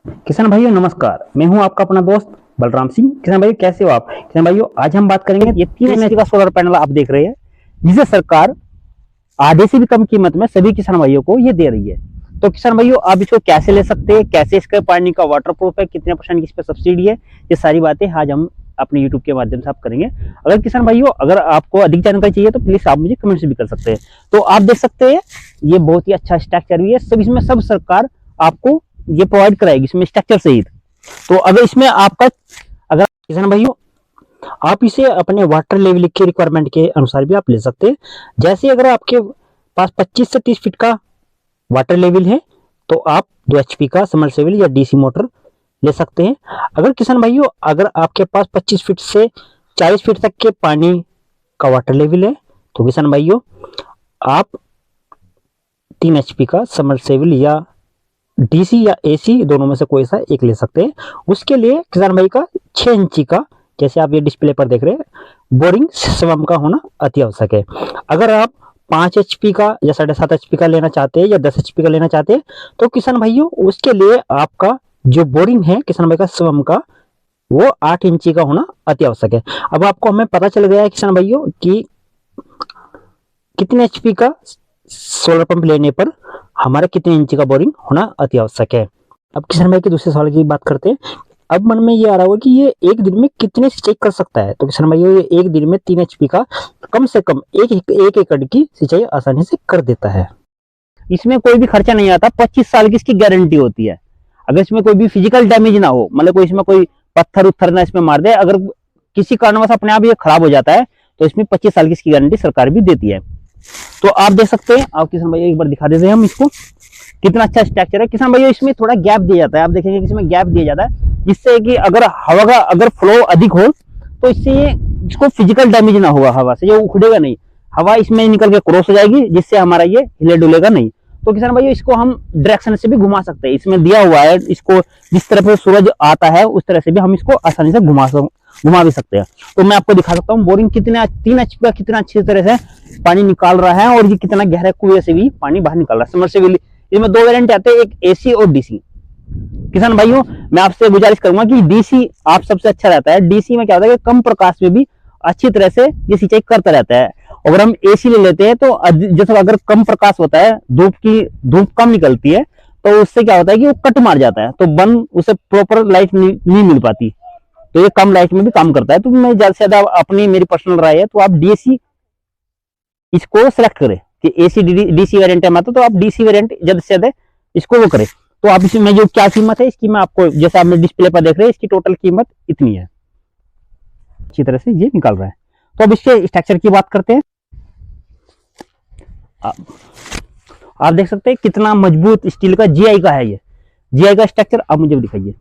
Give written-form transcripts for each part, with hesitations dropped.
किसान भाइयों नमस्कार, मैं हूं आपका अपना दोस्त बलराम सिंह। किसान भाइयों कैसे हो आप? किसान भाइयों आज हम बात करेंगे ये 3 HP का सोलर पैनल आप देख रहे हैं, जिसे सरकार आधे से भी कम कीमत में सभी किसान भाइयों को ये दे रही है। तो किसान भाइयों आप इसको कैसे ले सकते हैं, कैसे इसका पानी का वाटर प्रूफ है, कितने % की इस पर सब्सिडी है, ये सारी बातें आज हम अपने यूट्यूब के माध्यम से आप करेंगे। अगर किसान भाइयों अगर आपको अधिक जानकारी चाहिए तो प्लीज आप मुझे कमेंट्स भी कर सकते हैं। तो आप देख सकते हैं ये बहुत ही अच्छा स्ट्रक्चर भी है, सब इसमें सब सरकार आपको ये प्रोवाइड कराएगी इसमें स्ट्रक्चर सहित। तो अगर इसमें आपका अगर किसान भाइयों आप इसे अपने वाटर लेवल के रिक्वायरमेंट के अनुसार भी आप ले सकते हैं। जैसे अगर आपके पास 25 से 30 फीट का वाटर लेवल है तो आप 2 HP का समरसेबल या DC मोटर ले सकते हैं। अगर किसान भाइयों अगर आपके पास 25 फीट से 40 फीट तक के पानी का वाटर लेवल है तो किसान भाइयों आप 3 HP का समरसेबल या DC या AC दोनों में से कोई सा एक ले सकते हैं। उसके लिए किसान भाई का 6 इंची का, जैसे आप ये डिस्प्ले पर देख रहे हैं, बोरिंग सिस्टम का होना अति आवश्यक है। अगर आप 5 HP का या 7.5 HP का लेना चाहते हैं या 10 HP का लेना चाहते हैं तो किसान भाइयों उसके लिए आपका जो बोरिंग है किसान भाई का स्वयं का वो 8 इंची का होना अति आवश्यक है। अब आपको हमें पता चल गया है किसान भाइयों कि कितने HP का सोलर पंप लेने पर हमारे कितने इंची का बोरिंग होना अति आवश्यक है। अब किसान भाई के दूसरे सवाल की बात करते हैं। अब मन में ये आ रहा होगा कि ये एक दिन में कितने सिंचाई कर सकता है। तो किसान भाई ये एक दिन में 3 HP का कम से कम एक एकड़ की सिंचाई आसानी से कर देता है। इसमें कोई भी खर्चा नहीं आता, 25 साल की इसकी गारंटी होती है। अगर इसमें कोई भी फिजिकल डैमेज ना हो, मतलब कोई इसमें कोई पत्थर उत्थर ना इसमें मार दे, अगर किसी कारणवश अपने आप ये खराब हो जाता है तो इसमें 25 साल की इसकी गारंटी सरकार भी देती है। तो आप देख सकते हैं, आप किसान भाई एक बार दिखा देते हैं हम इसको, कितना अच्छा स्ट्रक्चर है। किसान भाई इसमें थोड़ा गैप दिया जाता है, आप देखेंगे इसमें गैप दिया जाता है जिससे कि अगर हवा का अगर फ्लो अधिक हो तो इससे ये इसको फिजिकल डैमेज ना होगा, हवा से ये उखड़ेगा नहीं, हवा इसमें निकल के क्रॉस हो जाएगी जिससे हमारा ये हिले डुलेगा नहीं। तो किसान भाई इसको हम डायरेक्शन से भी घुमा सकते हैं, इसमें दिया हुआ है, इसको जिस तरफ से सूरज आता है उस तरह से भी हम इसको आसानी से घुमा भी सकते हैं। तो मैं आपको दिखा सकता हूँ बोरिंग कितने 3 HP का कितना अच्छी तरह से पानी निकाल रहा है और ये कितना गहरा कुएं से भी पानी बाहर निकाल रहा है। समरसेबल इसमें 2 वेरिएंट आते हैं, एक AC और DC। किसान भाइयों मैं आपसे गुजारिश करूंगा कि DC आप सबसे अच्छा रहता है। DC में क्या होता है कि कम प्रकाश में भी अच्छी तरह से ये सिंचाई करता रहता है। अगर हम AC ले लेते हैं तो जैसे अगर कम प्रकाश होता है, धूप कम निकलती है तो उससे क्या होता है कि वो कट मार जाता है, तो बन उसे प्रॉपर लाइट नहीं मिल पाती, तो ये कम लाइट में भी काम करता है। तो मैं ज्यादा से ज्यादा अपनी मेरी पर्सनल राय है तो आप DC इसको सेलेक्ट करें कि AC DC वेरिएंट है तो आप DC वेरिएंट ज्यादा से ज्यादा इसको वो करें। तो आप इसमें जो क्या कीमत है इसकी मैं आपको, जैसे आपने डिस्प्ले पर देख रहे हैं, इसकी टोटल कीमत इतनी है, अच्छी तरह से ये निकाल रहा है। तो अब इसके स्ट्रक्चर की बात करते हैं। आप देख सकते हैं कितना मजबूत स्टील का GI का है, ये GI का स्ट्रक्चर आप मुझे दिखाइए।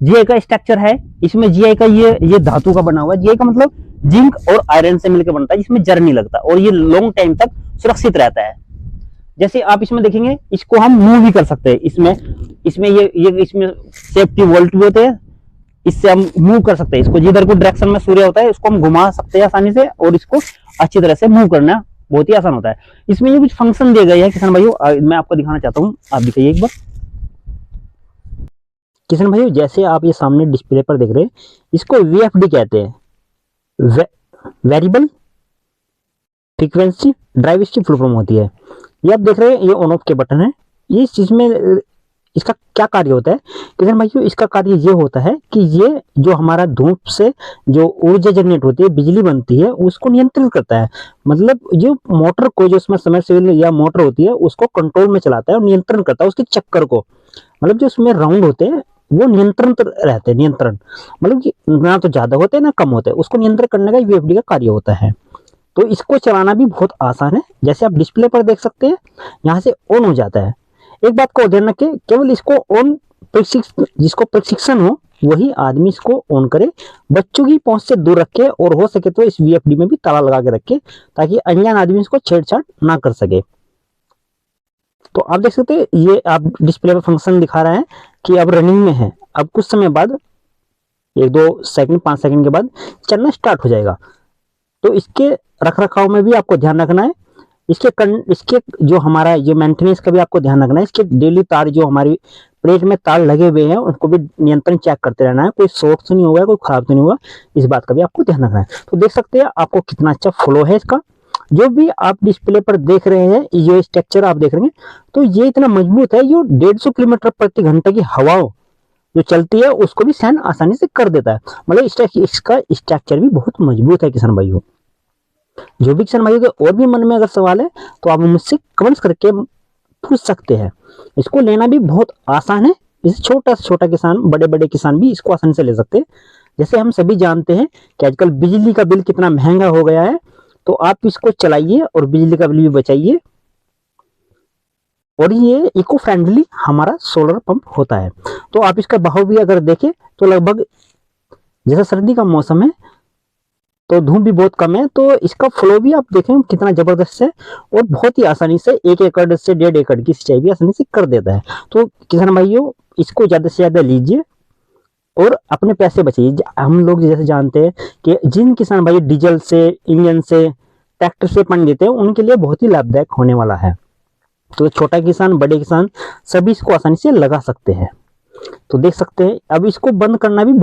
GI का स्ट्रक्चर है, इसमें GI का ये धातु का बना हुआ है। GI का मतलब जिंक और आयरन से मिलकर बनता है, जिसमें जर नहीं लगता और ये लॉन्ग टाइम तक सुरक्षित रहता है। जैसे आप इसमें देखेंगे इसको हम मूव भी कर सकते हैं, इसमें ये इसमें सेफ्टी वोल्ट भी होते हैं, इससे हम मूव कर सकते हैं। इसको जिधर को डायरेक्शन में सूर्य होता है इसको हम घुमा सकते हैं आसानी से और इसको अच्छी तरह से मूव करना बहुत ही आसान होता है। इसमें ये कुछ फंक्शन दिए गए हैं किसान भाइयों, मैं आपको दिखाना चाहता हूँ, आप दिखाइए एक बार। किसान भाइयों जैसे आप ये सामने डिस्प्ले पर देख रहे हैं, इसको VFD कहते हैं, वेरिएबल फ्रीक्वेंसी ड्राइव, इसकी फुल फॉर्म होती है। ये आप देख रहे हैं ये ऑन ऑफ के बटन है। ये इसमें इसका क्या कार्य होता है किसान भाइयों, इसका कार्य ये होता है कि ये जो हमारा धूप से जो ऊर्जा जनरेट होती है, बिजली बनती है, उसको नियंत्रित करता है। मतलब जो मोटर को, जो इसमें समरसेबल या मोटर होती है, उसको कंट्रोल में चलाता है और नियंत्रण करता है उसके चक्कर को। मतलब जो उसमें राउंड होते हैं वो नियंत्रण रहते हैं, नियंत्रण मतलब कि ना तो ज्यादा होते हैं ना कम होते हैं, उसको नियंत्रण करने का VFD का कार्य होता है। तो इसको चलाना भी बहुत आसान है, जैसे आप डिस्प्ले पर देख सकते हैं यहाँ से ऑन हो जाता है। एक बात को ध्यान रखें, केवल इसको ऑन जिसको प्रशिक्षण हो वही आदमी इसको ऑन करे, बच्चों की पहुंच से दूर रखे और हो सके तो इस VFD में भी ताला लगा के रखे ताकि अनजान आदमी इसको छेड़छाड़ ना कर सके। तो आप देख सकते हैं ये आप डिस्प्ले पर फंक्शन दिखा रहा है कि अब रनिंग में है, अब कुछ समय बाद 1-2 सेकंड 5 सेकंड के बाद चलना स्टार्ट हो जाएगा। तो इसके रख रखाव में भी आपको ध्यान रखना है, इसके जो हमारा ये मेंटेनेंस का भी आपको ध्यान रखना है। इसके डेली तार जो हमारी प्लेट में तार लगे हुए हैं उनको भी नियंत्रण चेक करते रहना है, कोई शॉर्ट तो नहीं होगा, कोई खराब तो नहीं हुआ, इस बात का भी आपको ध्यान रखना है। तो देख सकते हैं आपको कितना अच्छा फ्लो है इसका। जो भी आप डिस्प्ले पर देख रहे हैं, ये स्ट्रक्चर आप देख रहे हैं, तो ये इतना मजबूत है, जो 150 किलोमीटर प्रति घंटे की हवा जो चलती है उसको भी सहन आसानी से कर देता है। मतलब इसका स्ट्रक्चर भी बहुत मजबूत है किसान भाइयों। जो भी किसान भाइयों के और भी मन में अगर सवाल है तो आप मुझसे कमेंट्स करके पूछ सकते हैं। इसको लेना भी बहुत आसान है, इसे छोटा से छोटा किसान, बड़े बड़े किसान भी इसको आसानी से ले सकते हैं। जैसे हम सभी जानते हैं कि आजकल बिजली का बिल कितना महंगा हो गया है, तो आप इसको चलाइए और बिजली का बिल भी बचाइए। और ये इको फ्रेंडली हमारा सोलर पंप होता है। तो आप इसका बहाव भी अगर देखें तो लगभग, जैसा सर्दी का मौसम है तो धूप भी बहुत कम है, तो इसका फ्लो भी आप देखें कितना जबरदस्त है और बहुत ही आसानी से 1 एकड़ से 1.5 एकड़ की सिंचाई भी आसानी से कर देता है। तो किसान भाइयों इसको ज्यादा से ज्यादा लीजिए और अपने पैसे बचाइए। हम लोग जैसे जानते हैं कि जिन किसान भाई डीजल से, इंजन से, ट्रैक्टर से पानी देते हैं, उनके लिए बहुत ही लाभदायक होने वाला है। तो छोटा किसान, बड़े किसान सभी इसको आसानी से लगा सकते हैं। तो देख सकते हैं अब इसको बंद करना भी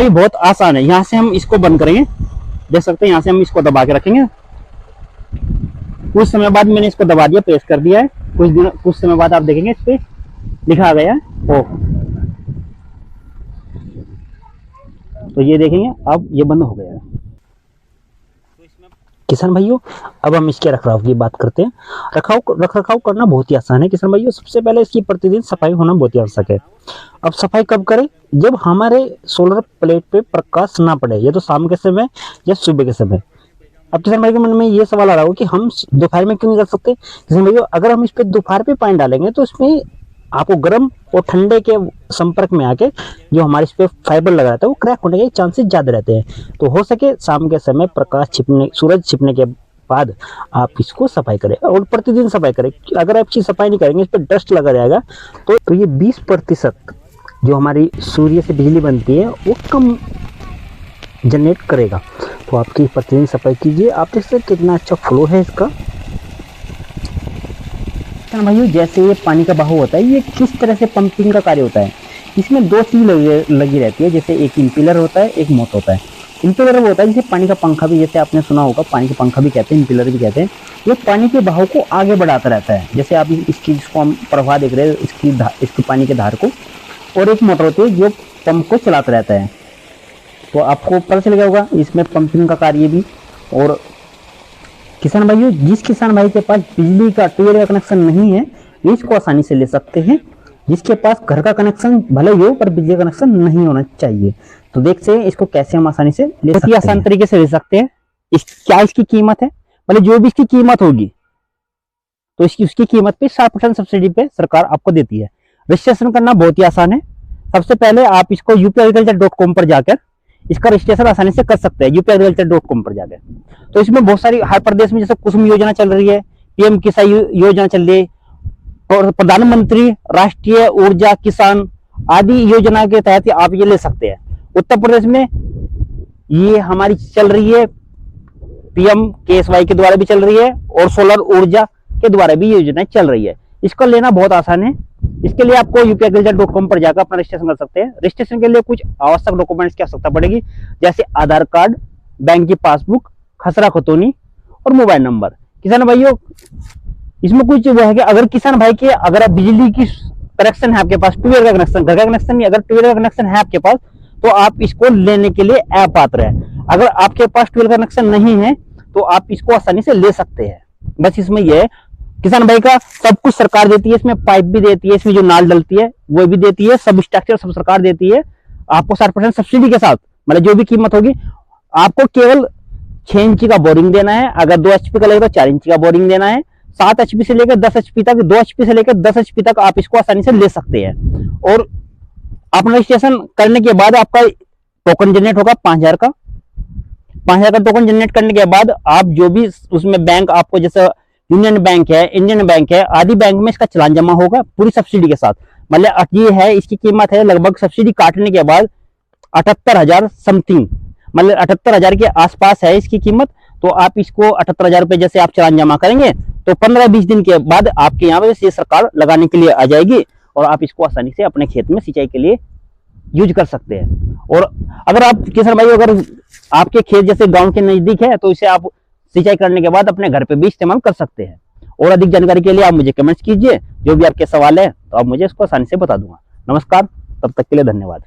बहुत आसान है। यहाँ से हम इसको बंद करेंगे, देख सकते हैं यहाँ से हम इसको दबा के रखेंगे। कुछ समय बाद मैंने इसको दबा दिया, प्रेस कर दिया है। कुछ समय बाद आप देखेंगे इस पे लिखा गया है ऑफ। तो ये देखेंगे अब ये बंद हो गया है। किसान भाइयों अब हम इसके रखरखाव की बात करते हैं। रखरखाव करना बहुत ही आसान है किसान भाइयों। सबसे पहले इसकी प्रतिदिन सफाई होना बहुत ही आवश्यक है। अब सफाई कब करें? जब हमारे सोलर प्लेट पे प्रकाश ना पड़े, या तो शाम के समय या सुबह के समय। अब किसान भाई के मन में ये सवाल आ रहा हो कि हम दोपहर में क्यों नहीं कर सकते? किसान भाइयों अगर हम इस पे दोपहर पे पानी डालेंगे तो इसमें आपको गर्म और ठंडे के संपर्क में आके जो हमारे इस पे फाइबर लगा रहता है वो क्रैक होने के चांसेस ज्यादा रहते हैं। तो हो सके शाम के समय सूरज छिपने के बाद आप इसको सफाई करें और प्रतिदिन सफाई करें। अगर आप इसकी सफाई नहीं करेंगे, इस पर डस्ट लगा रहेगा, तो ये 20% जो हमारी सूर्य से बिजली बनती है वो कम जनरेट करेगा। तो आपकी प्रतिदिन सफाई कीजिए। आप देख सकते कितना अच्छा फ्लो है इसका। भाइयों जैसे ये पानी का बहाव होता है, ये किस तरह से पंपिंग का कार्य होता है, इसमें 2 चीज लगी रहती है। जैसे एक इम्पिलर होता है, एक मोटर होता है। इम्पिलर वो होता है जिसे पानी का पंखा भी, जैसे आपने सुना होगा, पानी का पंखा भी कहते हैं, इम्पिलर भी कहते हैं। ये पानी के बहाव को आगे बढ़ाता रहता है। जैसे आप जिसको हम प्रवाह देख रहे हैं, इसकी पानी के धार को। और एक मोटर होती है जो पंप को चलाता रहता है। तो आपको पता चल गया होगा इसमें पंपिंग का कार्य भी। और किसान भाइयों जिस किसान भाई के पास बिजली का ट्यूबवेल का कनेक्शन नहीं है, वे इसको आसानी से ले सकते हैं। जिसके पास घर का कनेक्शन भले ही हो पर बिजली का कनेक्शन नहीं होना चाहिए। तो देख से इसको कैसे हम आसानी से ले सकते हैं, आसान तरीके से ले सकते हैं। क्या इसकी कीमत है? मतलब जो भी इसकी कीमत होगी तो उसकी कीमत पे 60% सब्सिडी पे सरकार आपको देती है। रजिस्ट्रेशन करना बहुत ही आसान है। सबसे पहले आप इसको upagriculture.com पर जाकर इसका रजिस्ट्रेशन आसानी से कर सकते हैं, upagriculture.com पर जाकर। तो इसमें बहुत सारी, हर प्रदेश में जैसे कुसुम योजना चल रही है, पीएम किसान योजना चल रही है, और प्रधानमंत्री राष्ट्रीय ऊर्जा किसान आदि योजना के तहत आप ये ले सकते हैं। उत्तर प्रदेश में ये हमारी चल रही है, पीएम केएसवाई के द्वारा भी चल रही है और सोलर ऊर्जा के द्वारा भी योजना चल रही है। इसको लेना बहुत आसान है। इसके लिए आपको upagriculture.com पर जाकर अपना रजिस्ट्रेशन कर सकते हैं। रजिस्ट्रेशन के लिए कुछ आवश्यक डॉक्यूमेंट्स की आवश्यकता पड़ेगी, जैसे आधार कार्ड, बैंक की पासबुक, खसरा खतौनी और मोबाइल नंबर। किसान भाइयों इसमें कुछ वो है कि अगर किसान भाई के, अगर आप बिजली की कनेक्शन है आपके पास, ट्यूबवेल का कनेक्शन, घर का कनेक्शन नहीं, अगर ट्यूबवेल का कनेक्शन है आपके पास तो आप इसको लेने के लिए अपात्र है। अगर आपके पास ट्यूबवेल का कनेक्शन नहीं है तो आप इसको आसानी से ले सकते हैं। बस इसमें यह है, किसान भाई का सब कुछ सरकार देती है, इसमें पाइप भी देती है, इसमें जो नाल डलती है वो भी देती है, सब स्ट्रक्चर सब सरकार देती है आपको 60% सब्सिडी के साथ। मतलब जो भी कीमत होगी आपको केवल 6 इंची का बोरिंग देना है। अगर 2 HP का लगेगा तो 4 इंची का बोरिंग देना है। 7 HP से लेकर 10 HP तक, 2 HP से लेकर 10 HP तक आप इसको आसानी से ले सकते हैं। और अपना रजिस्ट्रेशन करने के बाद आपका टोकन जनरेट होगा 5000 का। 5000 का टोकन जनरेट करने के बाद आप जो भी उसमें बैंक आपको, जैसे यूनियन बैंक है, इंडियन बैंक है, आदि बैंक में इसका चालान जमा होगा पूरी सब्सिडी के साथ। मतलब ये है, इसकी कीमत है लगभग सब्सिडी काटने के बाद 78,000 समथिंग, मतलब 78,000 के आसपास है इसकी कीमत। तो आप इसको 78,000 रुपए जैसे आप चालान जमा करेंगे तो 15-20 दिन के बाद आपके यहाँ पे ये सरकार लगाने के लिए आ जाएगी और आप इसको आसानी से अपने खेत में सिंचाई के लिए यूज कर सकते हैं। और अगर आप किसान भाई अगर आपके खेत जैसे गांव के नजदीक है तो इसे आप सिंचाई करने के बाद अपने घर पे भी इस्तेमाल कर सकते हैं। और अधिक जानकारी के लिए आप मुझे कमेंट्स कीजिए, जो भी आपके सवाल है तो आप मुझे इसको आसानी से बता दूंगा। नमस्कार, तब तक के लिए धन्यवाद।